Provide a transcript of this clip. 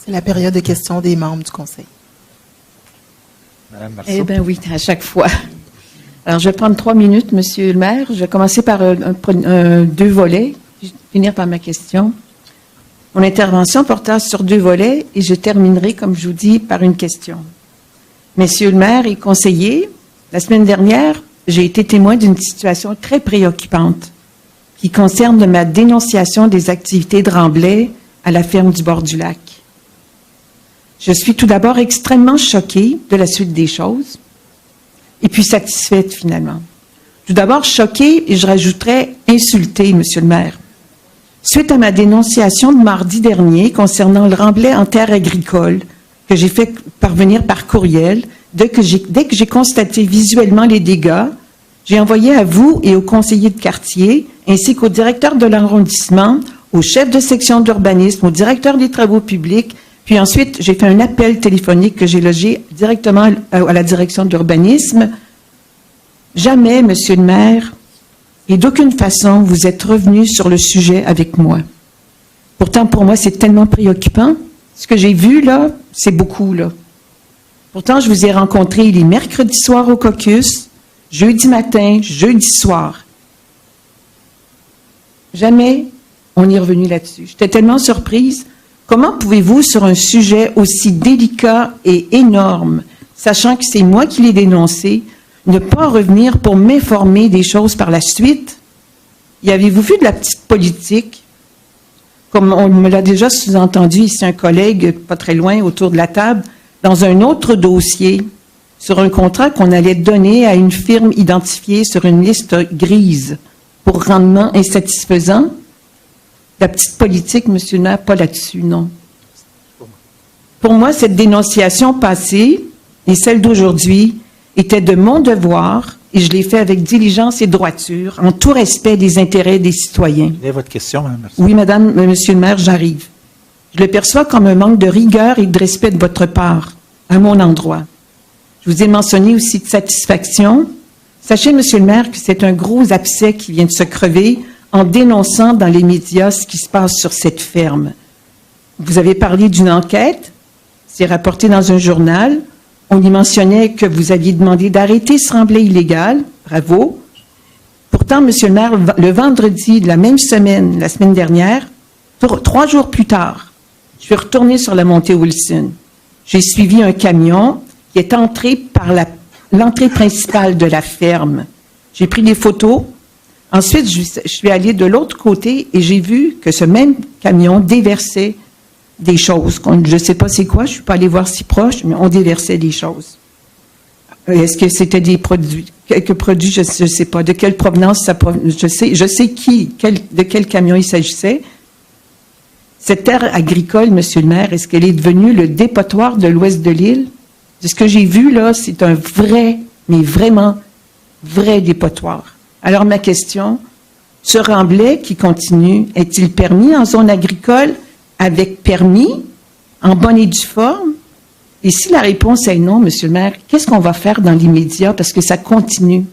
C'est la période de questions des membres du Conseil. Madame Marceau. Eh bien oui, à chaque fois. Alors, je vais prendre 3 minutes, Monsieur le maire. Je vais commencer par 2 volets, finir par ma question. Mon intervention portera sur 2 volets et je terminerai, comme je vous dis, par une question. Monsieur le maire et conseiller, la semaine dernière, j'ai été témoin d'une situation très préoccupante qui concerne ma dénonciation des activités de remblai à la ferme du bord du lac. Je suis tout d'abord extrêmement choquée de la suite des choses et puis satisfaite finalement. Tout d'abord choquée et je rajouterais insultée, Monsieur le maire. Suite à ma dénonciation de mardi dernier concernant le remblai en terre agricole que j'ai fait parvenir par courriel, dès que j'ai constaté visuellement les dégâts, j'ai envoyé à vous et aux conseillers de quartier, ainsi qu'au directeur de l'arrondissement, au chef de section d'urbanisme, au directeur des travaux publics, puis ensuite j'ai fait un appel téléphonique que j'ai logé directement à la direction d'urbanisme. Jamais, Monsieur le maire, et d'aucune façon, vous êtes revenu sur le sujet avec moi. Pourtant, pour moi, c'est tellement préoccupant. Ce que j'ai vu, là, c'est beaucoup, là. Pourtant, je vous ai rencontré les mercredis soirs au caucus, jeudi matin, jeudi soir. Jamais on est revenu là-dessus. J'étais tellement surprise. Comment pouvez-vous, sur un sujet aussi délicat et énorme, sachant que c'est moi qui l'ai dénoncé, ne pas revenir pour m'informer des choses par la suite? Y avez-vous vu de la petite politique? Comme on me l'a déjà sous-entendu ici, un collègue, pas très loin, autour de la table, dans un autre dossier, sur un contrat qu'on allait donner à une firme identifiée sur une liste grise pour rendement insatisfaisant. La petite politique, Monsieur le maire, pas là-dessus, non. Pour moi, cette dénonciation passée et celle d'aujourd'hui était de mon devoir et je l'ai fait avec diligence et droiture, en tout respect des intérêts des citoyens. Quelle est votre question, Madame Marceau? Oui, Madame, Monsieur le maire, j'arrive. Je le perçois comme un manque de rigueur et de respect de votre part, à mon endroit. Je vous ai mentionné aussi de satisfaction. Sachez, Monsieur le maire, que c'est un gros abcès qui vient de se crever en dénonçant dans les médias ce qui se passe sur cette ferme. Vous avez parlé d'une enquête, c'est rapporté dans un journal. On y mentionnait que vous aviez demandé d'arrêter ce remblai illégal. Bravo. Pourtant, Monsieur le maire, le vendredi de la même semaine, la semaine dernière, 3 jours plus tard, je suis retournée sur la montée Wilson. J'ai suivi un camion qui est entré par l'entrée principale de la ferme. J'ai pris des photos. Ensuite, je suis allée de l'autre côté et j'ai vu que ce même camion déversait des choses. Je ne sais pas c'est quoi, je ne suis pas allée voir si proche, mais on déversait des choses. Est-ce que c'était des produits, quelques produits, je ne sais pas, de quelle provenance ça provenait, je sais de quel camion il s'agissait. Cette terre agricole, Monsieur le maire, est-ce qu'elle est devenue le dépotoir de l'ouest de l'île? De ce que j'ai vu, là, c'est un vrai, mais vraiment vrai dépotoir. Alors, ma question, ce remblai qui continue, est-il permis en zone agricole avec permis, en bonne et due forme? Et si la réponse est non, Monsieur le maire, qu'est-ce qu'on va faire dans l'immédiat parce que ça continue?